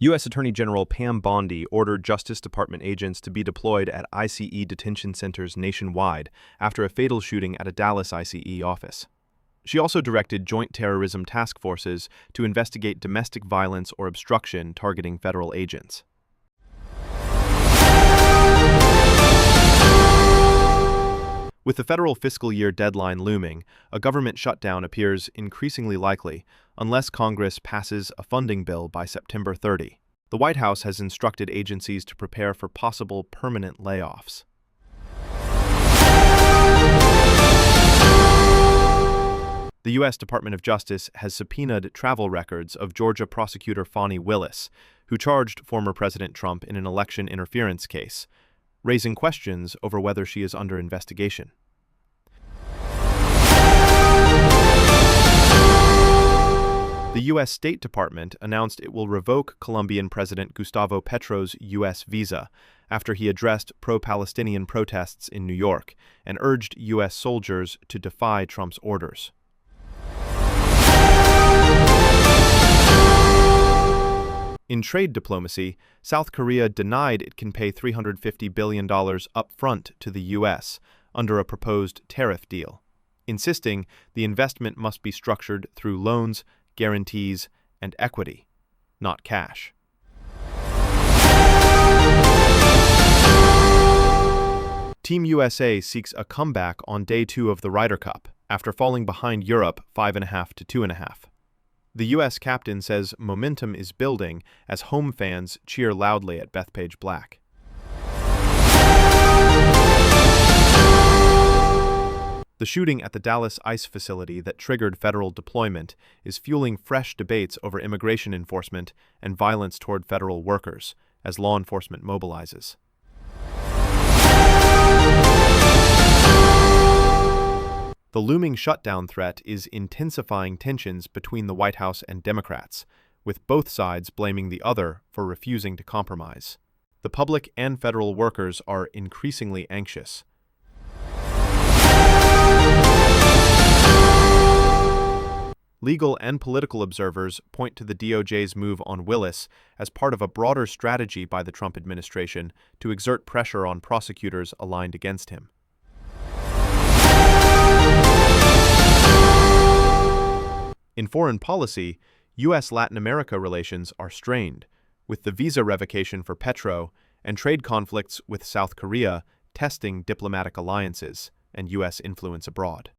U.S. Attorney General Pam Bondi ordered Justice Department agents to be deployed at ICE detention centers nationwide after a fatal shooting at a Dallas ICE office. She also directed joint terrorism task forces to investigate domestic violence or obstruction targeting federal agents. With the federal fiscal year deadline looming, a government shutdown appears increasingly likely unless Congress passes a funding bill by September 30. The White House has instructed agencies to prepare for possible permanent layoffs. The U.S. Department of Justice has subpoenaed travel records of Georgia prosecutor Fani Willis, who charged former President Trump in an election interference case, raising questions over whether she is under investigation. The U.S. State Department announced it will revoke Colombian President Gustavo Petro's U.S. visa after he addressed pro-Palestinian protests in New York and urged U.S. soldiers to defy Trump's orders. In trade diplomacy, South Korea denied it can pay $350 billion upfront to the U.S. under a proposed tariff deal, insisting the investment must be structured through loans, guarantees, and equity, not cash. Team USA seeks a comeback on Day 2 of the Ryder Cup after falling behind Europe 5.5 to 2.5. The U.S. captain says momentum is building as home fans cheer loudly at Bethpage Black. The shooting at the Dallas ICE facility that triggered federal deployment is fueling fresh debates over immigration enforcement and violence toward federal workers as law enforcement mobilizes. The looming shutdown threat is intensifying tensions between the White House and Democrats, with both sides blaming the other for refusing to compromise. The public and federal workers are increasingly anxious. Legal and political observers point to the DOJ's move on Willis as part of a broader strategy by the Trump administration to exert pressure on prosecutors aligned against him. In foreign policy, U.S.-Latin America relations are strained, with the visa revocation for Petro and trade conflicts with South Korea testing diplomatic alliances and U.S. influence abroad.